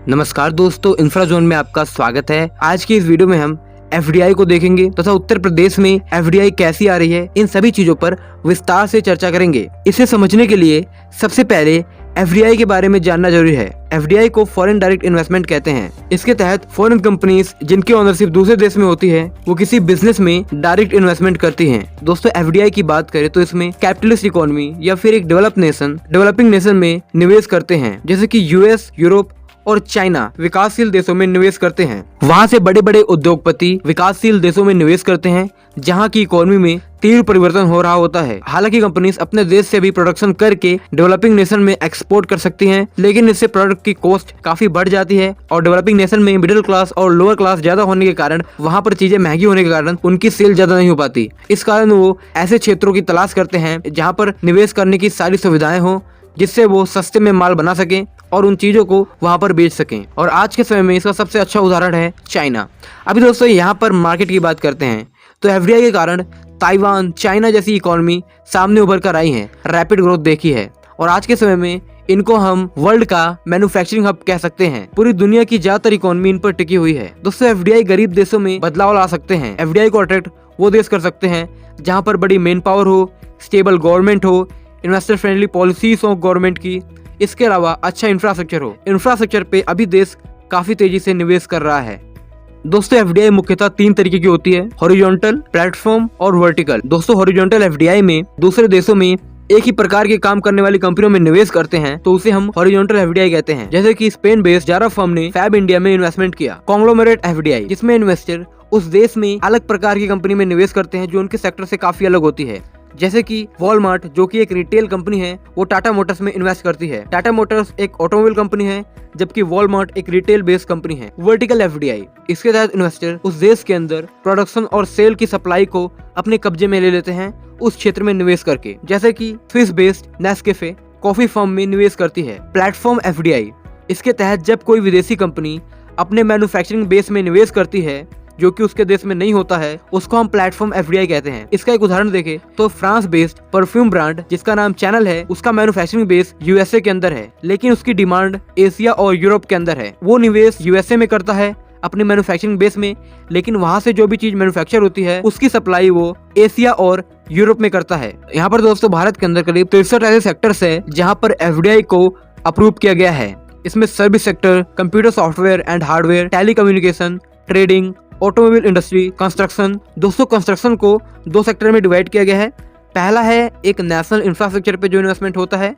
नमस्कार दोस्तों, इंफ्राजोन में आपका स्वागत है। आज की इस वीडियो में हम एफडीआई को देखेंगे तथा उत्तर प्रदेश में एफडीआई कैसी आ रही है, इन सभी चीजों पर विस्तार से चर्चा करेंगे। इसे समझने के लिए सबसे पहले एफडीआई के बारे में जानना जरूरी है। एफडीआई को फॉरेन डायरेक्ट इन्वेस्टमेंट कहते हैं। इसके तहत फॉरेन कंपनीज जिनकी ओनरशिप दूसरे देश में होती है वो किसी बिजनेस में डायरेक्ट इन्वेस्टमेंट करती हैं। दोस्तों, एफडीआई की बात करें तो इसमें कैपिटलिस्ट इकोनॉमी या फिर एक डेवलपिंग नेशन में निवेश करते हैं, जैसे कि यूएस, यूरोप और चाइना विकासशील देशों में निवेश करते हैं। वहाँ से बड़े बड़े उद्योगपति विकासशील देशों में निवेश करते हैं जहाँ की इकोनॉमी में तीव्र परिवर्तन हो रहा होता है। हालांकि कंपनीज अपने देश से भी प्रोडक्शन करके डेवलपिंग नेशन में एक्सपोर्ट कर सकती हैं, लेकिन इससे प्रोडक्ट की कॉस्ट काफी बढ़ जाती है और डेवलपिंग नेशन में मिडिल क्लास और लोअर क्लास ज्यादा होने के कारण वहाँ पर चीजें महंगी होने के कारण उनकी सेल ज्यादा नहीं हो पाती। इस कारण वो ऐसे क्षेत्रों की तलाश करते हैं जहाँ पर निवेश करने की सारी सुविधाएं हो, जिससे वो सस्ते में माल बना सकें और उन चीजों को वहां पर बेच सकें। और आज के समय में इसका सबसे अच्छा उदाहरण है चाइना। अभी दोस्तों यहाँ पर मार्केट की बात करते हैं तो एफडीआई के कारण ताइवान, चाइना जैसी इकोनॉमी सामने उभर कर आई है, रैपिड ग्रोथ देखी है और आज के समय में इनको हम वर्ल्ड का मैन्युफैक्चरिंग हब कह सकते हैं। पूरी दुनिया की ज्यादातर इकोनॉमी इन पर टिकी हुई है। दोस्तों, एफडीआई गरीब देशों में बदलाव ला सकते हैं। एफडीआई को अट्रैक्ट वो देश कर सकते हैं जहाँ पर बड़ी मेन पावर हो, स्टेबल गवर्नमेंट हो, इन्वेस्टर फ्रेंडली पॉलिसीज हो गवर्नमेंट की, इसके अलावा अच्छा इंफ्रास्ट्रक्चर हो। इंफ्रास्ट्रक्चर पे अभी देश काफी तेजी से निवेश कर रहा है। दोस्तों, एफडीआई मुख्यतः 3 तरीके की होती है, हॉरिजॉन्टल, प्लेटफॉर्म और वर्टिकल। दोस्तों, हॉरिजॉन्टल एफडीआई में दूसरे देशों में एक ही प्रकार के काम करने वाली कंपनियों में निवेश करते हैं तो उसे हम हॉरिजॉन्टल एफडीआई कहते हैं। जैसे कि स्पेन बेस्ड जारा फर्म ने फैब इंडिया में इन्वेस्टमेंट किया। कॉन्ग्लोमरेट एफडीआई, जिसमें इन्वेस्टर उस देश में अलग प्रकार की कंपनी में निवेश करते हैं जो उनके सेक्टर से काफी अलग होती है। जैसे कि वॉलमार्ट, जो कि एक रिटेल कंपनी है, वो टाटा मोटर्स में इन्वेस्ट करती है। टाटा मोटर्स एक ऑटोमोबाइल कंपनी है, जबकि वॉलमार्ट एक रिटेल बेस्ड कंपनी है। वर्टिकल एफडीआई, इसके तहत इन्वेस्टर उस देश के अंदर प्रोडक्शन और सेल की सप्लाई को अपने कब्जे में ले लेते हैं उस क्षेत्र में निवेश करके। जैसे कि Swiss based Nescafe coffee firm में निवेश करती है। प्लेटफॉर्म एफडीआई, इसके तहत जब कोई विदेशी कंपनी अपने मैन्युफैक्चरिंग बेस में निवेश करती है जो कि उसके देश में नहीं होता है, उसको हम प्लेटफॉर्म एफडीआई कहते हैं। इसका एक उदाहरण देखें तो फ्रांस बेस्ड परफ्यूम ब्रांड जिसका नाम चैनल है, उसका मैन्युफैक्चरिंग बेस यूएसए के अंदर है, लेकिन उसकी डिमांड एशिया और यूरोप के अंदर है। वो निवेश यूएसए में करता है अपने मैन्युफैक्चरिंग बेस में, लेकिन वहाँ से जो भी चीज मैन्युफैक्चर होती है उसकी सप्लाई वो एशिया और यूरोप में करता है। यहाँ पर दोस्तों भारत के अंदर करीब 63 ऐसे सेक्टर्स है जहाँ पर एफडीआई को अप्रूव किया गया है। इसमें service sector, computer software and hardware, telecommunication, trading, automobile industry, construction. दोस्तों, कंस्ट्रक्शन को 2 सेक्टर में डिवाइड किया गया है। पहला है एक नेशनल इंफ्रास्ट्रक्चर पे जो इन्वेस्टमेंट होता है,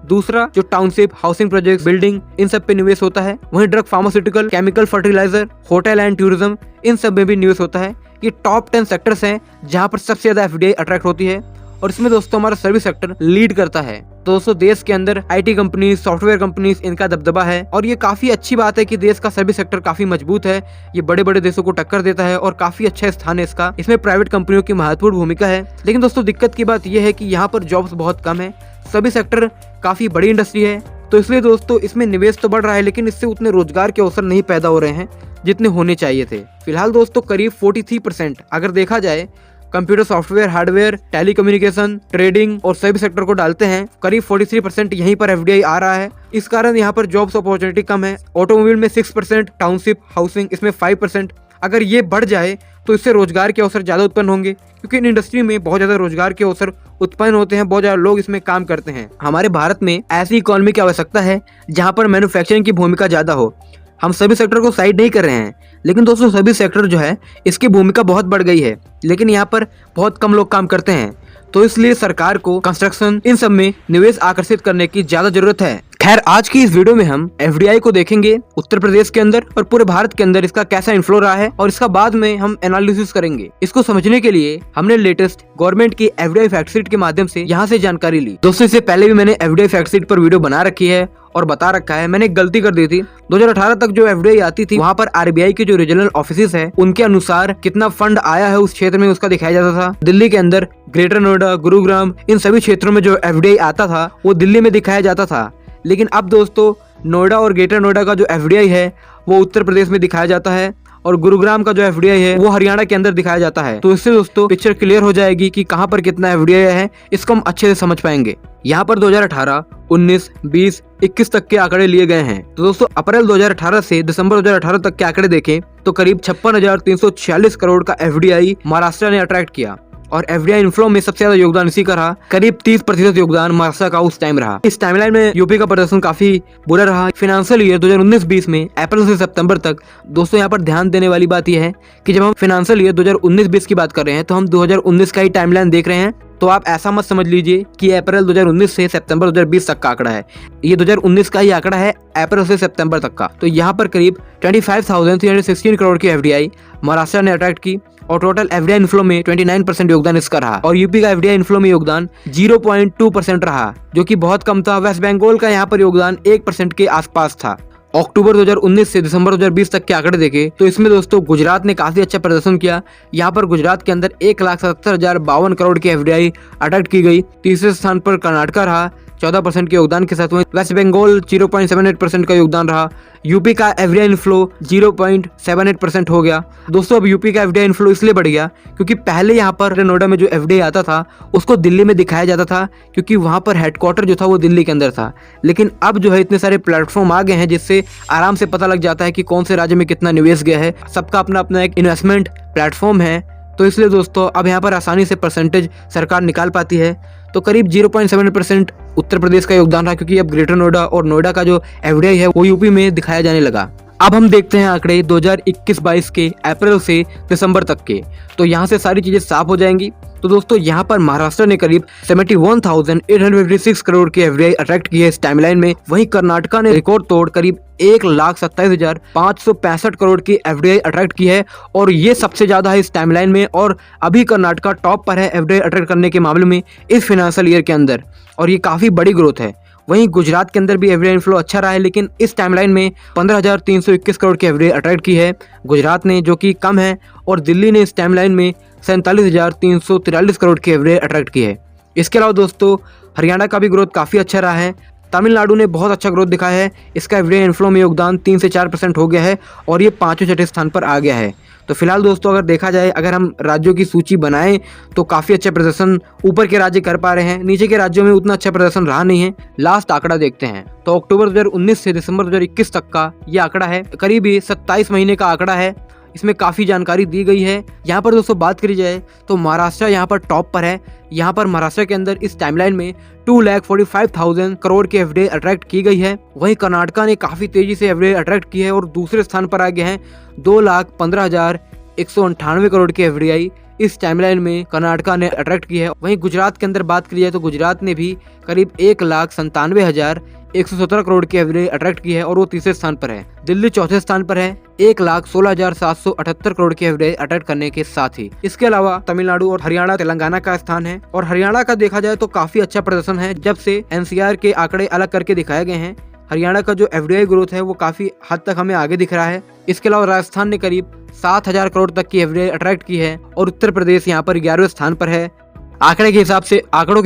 दूसरा जो टाउनशिप, हाउसिंग प्रोजेक्ट्स, बिल्डिंग, इन सब पे निवेश होता है। वहीं drug, pharmaceutical, chemical, fertiliser, hotel and tourism, इन सब में भी निवेश होता है। ये टॉप 10 सेक्टर्स हैं जहाँ पर सबसे ज्यादा एफडीआई अट्रैक्ट होती है और इसमें दोस्तों हमारा सर्विस सेक्टर लीड करता है। दोस्तों, देश के अंदर आईटी कंपनीज, सॉफ्टवेयर कंपनीज, इनका दबदबा है और ये काफी अच्छी बात है कि देश का सर्विस सेक्टर काफी मजबूत है। ये बड़े बड़े देशों को टक्कर देता है और काफी अच्छा स्थान है इसका। इसमें प्राइवेट कंपनियों की महत्वपूर्ण भूमिका है। लेकिन दोस्तों, दिक्कत की बात यह है कि यहाँ पर जॉब्स बहुत कम है। सर्विस सेक्टर काफी बड़ी इंडस्ट्री है, तो इसलिए दोस्तों इसमें निवेश तो बढ़ रहा है, लेकिन इससे उतने रोजगार के अवसर नहीं पैदा हो रहे हैं जितने होने चाहिए थे। फिलहाल दोस्तों करीब 43% अगर देखा जाए computer software, hardware, telecommunication, trading और सर्विस सेक्टर को डालते हैं, करीब 43% यहीं पर एफडीआई आ रहा है। इस कारण यहाँ पर जॉब्स अपॉर्चुनिटी कम है। ऑटोमोबाइल में 6%, टाउनशिप, हाउसिंग इसमें 5%। अगर ये बढ़ जाए तो इससे रोजगार के अवसर ज्यादा उत्पन्न होंगे, क्योंकि इन इंडस्ट्री में बहुत ज्यादा रोजगार के अवसर उत्पन्न होते हैं, बहुत ज्यादा लोग इसमें काम करते हैं। हमारे भारत में ऐसी इकोनॉमी की आवश्यकता है जहाँ पर मैन्युफैक्चरिंग की भूमिका ज्यादा हो। हम सभी सेक्टर को साइड नहीं कर रहे हैं, लेकिन दोस्तों सभी सेक्टर जो है इसकी भूमिका बहुत बढ़ गई है, लेकिन यहाँ पर बहुत कम लोग काम करते हैं। तो इसलिए सरकार को कंस्ट्रक्शन, इन सब में निवेश आकर्षित करने की ज्यादा जरूरत है। खैर, आज की इस वीडियो में हम एफडीआई को देखेंगे उत्तर प्रदेश के अंदर और पूरे भारत के अंदर इसका कैसा इन्फ्लो रहा है और इसका बाद में हम एनालिसिस करेंगे। इसको समझने के लिए हमने लेटेस्ट गवर्नमेंट की एफडीआई फैक्ट शीट के माध्यम से यहाँ से जानकारी ली। दोस्तों, इससे पहले भी मैंने एफडीआई फैक्ट शीट पर वीडियो बना रखी है और बता रखा है। मैंने एक गलती कर दी थी। 2018 तक जो एफडीआई आती थी वहाँ पर आरबीआई के जो रीजनल ऑफिस है उनके अनुसार कितना फंड आया है उस क्षेत्र में उसका दिखाया जाता था। दिल्ली के अंदर ग्रेटर नोएडा, गुरुग्राम, इन सभी क्षेत्रों में जो एफडीआई आता था वो दिल्ली में दिखाया जाता था। लेकिन अब दोस्तों नोएडा और ग्रेटर नोएडा का जो एफडीआई है वो उत्तर प्रदेश में दिखाया जाता है और गुरुग्राम का जो एफडीआई है वो हरियाणा के अंदर दिखाया जाता है। तो इससे दोस्तों पिक्चर क्लियर हो जाएगी कि कहां पर कितना एफडीआई है, इसको हम अच्छे से समझ पाएंगे। यहाँ पर 2018, 19, 20, 2021 तक के आंकड़े लिए गए हैं। तो दोस्तों अप्रैल 2018 से दिसंबर 2018 तक के आंकड़े देखें तो करीब 56,346 करोड़ का एफडीआई महाराष्ट्र ने अट्रैक्ट किया और एफडीआई इनफ्लो में सबसे ज्यादा योगदान इसी का रहा। करीब 30% योगदान महाराष्ट्र का उस टाइम रहा। इस टाइमलाइन में यूपी का प्रदर्शन काफी बुरा रहा। फाइनेंशियल ईयर 2019-20 में अप्रैल से सितंबर तक दोस्तों यहाँ पर ध्यान देने वाली बात यह है कि जब हम फाइनेंशियल ईयर 2019-20 की बात कर रहे हैं तो हम 2019 का ही टाइमलाइन देख रहे हैं। तो आप ऐसा मत समझ लीजिए कि अप्रैल 2019 से सितंबर 2020 तक का आंकड़ा है। ये 2019 का ही आंकड़ा है अप्रैल से सितंबर तक का। तो यहाँ पर करीब 25,316 करोड़ की एफडीआई महाराष्ट्र ने अट्रैक्ट की और टोटल एफडीआई इनफ्लो में 29% योगदान इसका रहा और यूपी का एफडीआई इनफ्लो में योगदान 0.2% रहा, जो कि बहुत कम था। वेस्ट बंगाल का यहाँ पर योगदान 1% के आसपास था। अक्टूबर 2019 से दिसंबर 2020 तक के आंकड़े देखे तो इसमें दोस्तों गुजरात ने काफी अच्छा प्रदर्शन किया। यहाँ पर गुजरात के अंदर 1,77,052 करोड़ की एफडीआई अट्रैक्ट की गई। तीसरे स्थान पर कर्नाटका रहा 14% के योगदान के साथ। वेस्ट बंगाल 0.78% का योगदान रहा। यूपी का एफडीआई इनफ्लो 0.78% हो गया। दोस्तों अब यूपी का एफडीआई इनफ्लो इसलिए बढ़ गया क्योंकि पहले यहाँ पर नोएडा में जो एफडीआई आता था उसको दिल्ली में दिखाया जाता था क्योंकि वहाँ पर हेडक्वार्टर जो था वो दिल्ली के अंदर था। लेकिन अब जो है इतने सारे प्लेटफॉर्म आ गए हैं जिससे आराम से पता लग जाता है कि कौन से राज्य में कितना निवेश गया है। सबका अपना अपना एक इन्वेस्टमेंट प्लेटफॉर्म है। तो इसलिए दोस्तों अब यहाँ पर आसानी से परसेंटेज सरकार निकाल पाती है। तो करीब 0.7% उत्तर प्रदेश का योगदान रहा क्योंकि अब ग्रेटर नोएडा और नोएडा का जो एफडीआई है वो यूपी में दिखाया जाने लगा। अब हम देखते हैं आंकड़े 2021-22 के अप्रैल से दिसंबर तक के। तो यहाँ से सारी चीजें साफ हो जाएंगी। तो दोस्तों यहाँ पर महाराष्ट्र ने करीब 71,856 करोड़ की एफडीआई अट्रैक्ट की है इस टाइमलाइन में। वहीं कर्नाटका ने रिकॉर्ड तोड़ करीब 1,27,565 करोड़ की एफडीआई अट्रैक्ट की है और ये सबसे ज्यादा है इस टाइमलाइन में। और अभी कर्नाटका टॉप पर है एफडीआई अट्रैक्ट करने के मामले में इस फाइनेंशियल ईयर के अंदर और ये काफी बड़ी ग्रोथ है। वहीं गुजरात के अंदर भी एफडीआई इनफ्लो अच्छा रहा है लेकिन इस टाइमलाइन में 15,321 करोड़ की एफडीआई अट्रैक्ट की है गुजरात ने, जो कि कम है। और दिल्ली ने इस टाइमलाइन में 47,343 करोड़ की एफडीआई अट्रैक्ट की है। इसके अलावा दोस्तों हरियाणा का भी ग्रोथ काफी अच्छा रहा है। तमिलनाडु ने बहुत अच्छा ग्रोथ दिखाया है। इसका एफडीआई इनफ्लो में योगदान 3 से 4% हो गया है और ये 5वें-6ठे स्थान पर आ गया है। तो फिलहाल दोस्तों अगर देखा जाए, अगर हम राज्यों की सूची बनाएं तो काफी अच्छा प्रदर्शन ऊपर के राज्य कर पा रहे हैं, नीचे के राज्यों में उतना अच्छा प्रदर्शन रहा नहीं है। लास्ट आंकड़ा देखते हैं तो अक्टूबर 2019 से दिसंबर 2021 तक का ये आंकड़ा है। करीब 27 महीने का आंकड़ा है। इसमें काफी जानकारी दी गई है। यहाँ पर दोस्तों बात करी जाए तो महाराष्ट्र यहाँ पर टॉप पर है। यहाँ पर महाराष्ट्र के अंदर इस टाइमलाइन में 2,45,000 करोड़ की एफडीआई अट्रैक्ट की गई है। वहीं कर्नाटका ने काफी तेजी से एफडीआई अट्रैक्ट की है और दूसरे स्थान पर आ गए हैं 2,15,198 करोड़ की एफडीआई इस टाइमलाइन में कर्नाटका ने अट्रैक्ट की है। वहीं गुजरात के अंदर बात करी जाए तो गुजरात ने भी करीब 1,97,117 करोड़ की एफडीआई अट्रैक्ट की है और वो तीसरे स्थान पर है। दिल्ली चौथे स्थान पर है 1,16,778 करोड़ की एफडीआई अट्रैक्ट करने के साथ ही। इसके अलावा तमिलनाडु और हरियाणा तेलंगाना का स्थान है और हरियाणा का देखा जाए तो काफी अच्छा प्रदर्शन है। जब से एनसीआर के आंकड़े अलग करके दिखाए गए हैं, हरियाणा का जो एफडीआई ग्रोथ है वो काफी हद तक हमें आगे दिख रहा है। इसके अलावा राजस्थान ने करीब 7,000 करोड़ तक की एफडीआई अट्रैक्ट की है और उत्तर प्रदेश यहाँ पर 11वें स्थान पर है। आंकड़ों के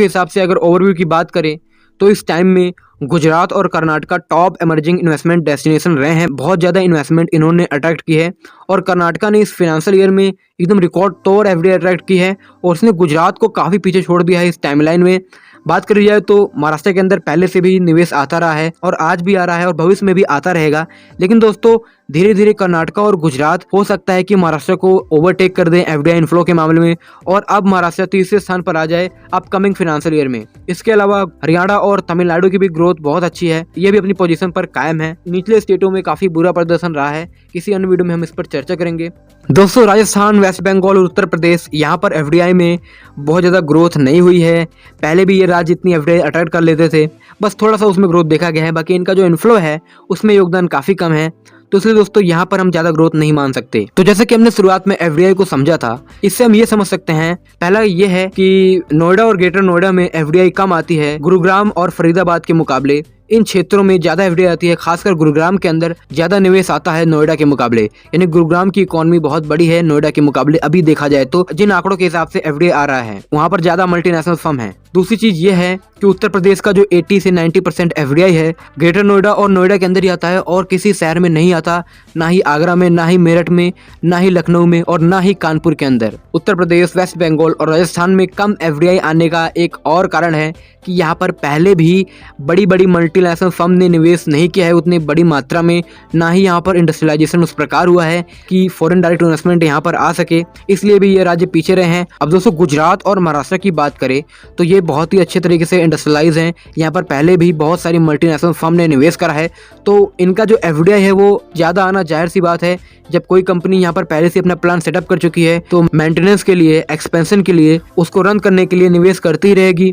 हिसाब से अगर ओवरव्यू की बात करें तो इस टाइम में गुजरात और Karnataka top emerging investment destination रहे हैं। बहुत ज़्यादा इन्वेस्टमेंट इन्होंने अट्रैक्ट की है और कर्नाटका ने इस फाइनेंशियल ईयर में एकदम रिकॉर्ड तौर एफडीआई अट्रैक्ट की है और उसने गुजरात को काफ़ी पीछे छोड़ दिया है इस टाइमलाइन में। बात करी जाए तो महाराष्ट्र के अंदर पहले से भी निवेश आता रहा है और आज भी आ रहा है और भविष्य में भी आता रहेगा। लेकिन दोस्तों धीरे धीरे कर्नाटका और गुजरात हो सकता है कि महाराष्ट्र को ओवरटेक कर दें एफडीआई इनफ्लो के मामले में और अब महाराष्ट्र तीसरे स्थान पर आ जाए अपकमिंग फाइनेंशियल ईयर में। इसके अलावा हरियाणा और तमिलनाडु की भी ग्रोथ बहुत अच्छी है, ये भी अपनी पोजीशन पर कायम है। निचले स्टेटों में काफी बुरा प्रदर्शन रहा है, किसी अन्य वीडियो में हम इस पर चर्चा करेंगे। दोस्तों राजस्थान, वेस्ट बंगाल और उत्तर प्रदेश यहाँ पर एफडीआई में बहुत ज़्यादा ग्रोथ नहीं हुई है। पहले भी ये राज्य इतनी एफडीआई अट्रैक्ट कर लेते थे, बस थोड़ा सा उसमें ग्रोथ देखा गया है। बाकी इनका जो इनफ्लो है उसमें योगदान काफ़ी कम है, तो इसलिए दोस्तों यहाँ पर हम ज़्यादा ग्रोथ नहीं मान सकते। तो जैसे कि हमने शुरुआत में एफडीआई को समझा था, इससे हम ये समझ सकते हैं, पहला ये है कि नोएडा और ग्रेटर नोएडा में एफडीआई कम आती है गुरुग्राम और फरीदाबाद के मुकाबले। इन क्षेत्रों में ज्यादा एफडीआई आती है, खासकर गुरुग्राम के अंदर ज्यादा निवेश आता है नोएडा के मुकाबले। यानी गुरुग्राम की इकोनॉमी बहुत बड़ी है नोएडा के मुकाबले। अभी देखा जाए तो जिन आंकड़ों के हिसाब से एफडीआई आ रहा है वहाँ पर ज्यादा मल्टीनेशनल फर्म है। दूसरी चीज ये है कि उत्तर प्रदेश का जो 80 से 90% एफडीआई है ग्रेटर नोएडा और नोएडा के अंदर ही आता है और किसी शहर में नहीं आता, ना ही आगरा में, ना ही मेरठ में, ना ही लखनऊ में और ना ही कानपुर के अंदर। उत्तर प्रदेश, वेस्ट बंगाल और राजस्थान में कम एफडीआई आने का एक और कारण है कि यहाँ पर पहले भी बड़ी बड़ी मल्टी मल्टीनेशनल फर्म ने निवेश नहीं किया है उतनी बड़ी मात्रा में, ना ही यहाँ पर इंडस्ट्रियलाइजेशन उस प्रकार हुआ है कि फॉरेन डायरेक्ट इन्वेस्टमेंट यहाँ पर आ सके, इसलिए भी ये राज्य पीछे रहे हैं। अब दोस्तों गुजरात और महाराष्ट्र की बात करें तो ये बहुत ही अच्छे तरीके से इंडस्ट्रियलाइज हैं। यहाँ पर पहले भी बहुत सारी मल्टीनेशनल फर्म ने निवेश करा है, तो इनका जो एफडीआई है वो ज़्यादा आना जाहिर सी बात है। जब कोई कंपनी यहाँ पर पहले से अपना प्लान सेटअप कर चुकी है तो मेंटेनेंस के लिए, एक्सपेंशन के लिए, उसको रन करने के लिए निवेश करती ही रहेगी।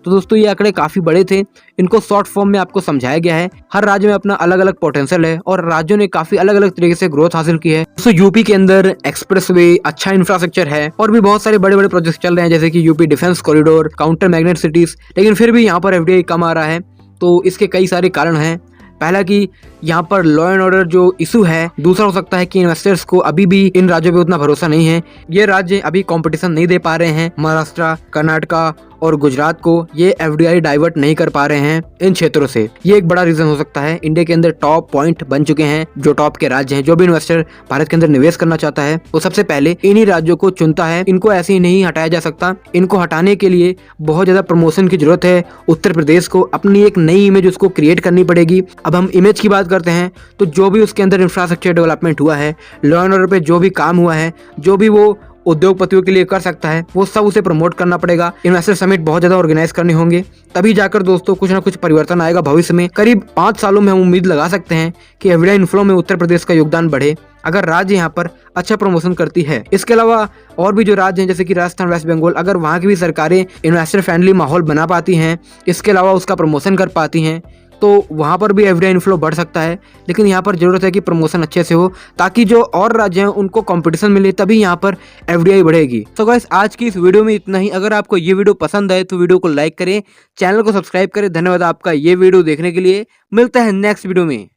तो दोस्तों ये आंकड़े काफ़ी बड़े थे, इनको शॉर्ट फॉर्म में आपको समझाया गया है। हर राज्य में अपना अलग अलग पोटेंशियल है और राज्यों ने काफ़ी अलग अलग तरीके से ग्रोथ हासिल की है। दोस्तों यूपी के अंदर एक्सप्रेसवे, अच्छा इंफ्रास्ट्रक्चर है और भी बहुत सारे बड़े बड़े प्रोजेक्ट चल रहे हैं, जैसे कि UP defence corridor, counter magnet cities, लेकिन फिर भी यहाँ पर एफडीआई कम आ रहा है। तो इसके कई सारे कारण हैं। पहला कि यहाँ पर लॉ एंड ऑर्डर जो इशू है, दूसरा हो सकता है कि इन्वेस्टर्स को अभी भी इन राज्यों पे उतना भरोसा नहीं है। ये राज्य अभी कंपटीशन नहीं दे पा रहे हैं, महाराष्ट्र, कर्नाटका और गुजरात को ये एफडीआई डाइवर्ट नहीं कर पा रहे हैं इन क्षेत्रों से। ये एक बड़ा रीजन हो सकता है। इंडिया के अंदर टॉप पॉइंट बन चुके हैं, जो टॉप के राज्य हैं। जो भी इन्वेस्टर भारत के अंदर निवेश करना चाहता है वो सबसे पहले इन्हीं राज्यों को चुनता है। इनको ऐसे ही नहीं हटाया जा सकता, इनको हटाने के लिए बहुत ज्यादा प्रमोशन की जरूरत है। उत्तर प्रदेश को अपनी एक नई इमेज उसको क्रिएट करनी पड़ेगी। अब हम इमेज की बात करते हैं तो जो भी उसके अंदर इंफ्रास्ट्रक्चर डेवलपमेंट हुआ है, लॉ एंड ऑर्डर पे जो भी काम हुआ है, जो भी वो उद्योगपतियों के लिए कर सकता है, वो सब उसे प्रमोट करना पड़ेगा। इन्वेस्टर समिट बहुत ज्यादा ऑर्गेनाइज करने होंगे, तभी जाकर दोस्तों कुछ ना कुछ परिवर्तन आएगा भविष्य में। करीब 5 सालों में हम उम्मीद लगा सकते हैं कि एफडीआई इनफ्लो में उत्तर प्रदेश का योगदान बढ़े, अगर राज्य यहाँ पर अच्छा प्रमोशन करती है। इसके अलावा और भी जो राज्य हैं, जैसे कि राजस्थान, वेस्ट बंगाल, अगर वहाँ की भी सरकारें इन्वेस्टर फ्रेंडली माहौल बना पाती हैं, इसके अलावा उसका प्रमोशन कर पाती हैं, तो वहाँ पर भी एफडीआई इनफ्लो बढ़ सकता है। लेकिन यहाँ पर जरूरत है कि प्रमोशन अच्छे से हो, ताकि जो और राज्य हैं उनको कंपटीशन मिले, तभी यहाँ पर एफडीआई बढ़ेगी। तो गाइस आज की इस वीडियो में इतना ही। अगर आपको ये वीडियो पसंद आए तो वीडियो को लाइक करें, चैनल को सब्सक्राइब करें। धन्यवाद आपका ये वीडियो देखने के लिए। मिलता है नेक्स्ट वीडियो में।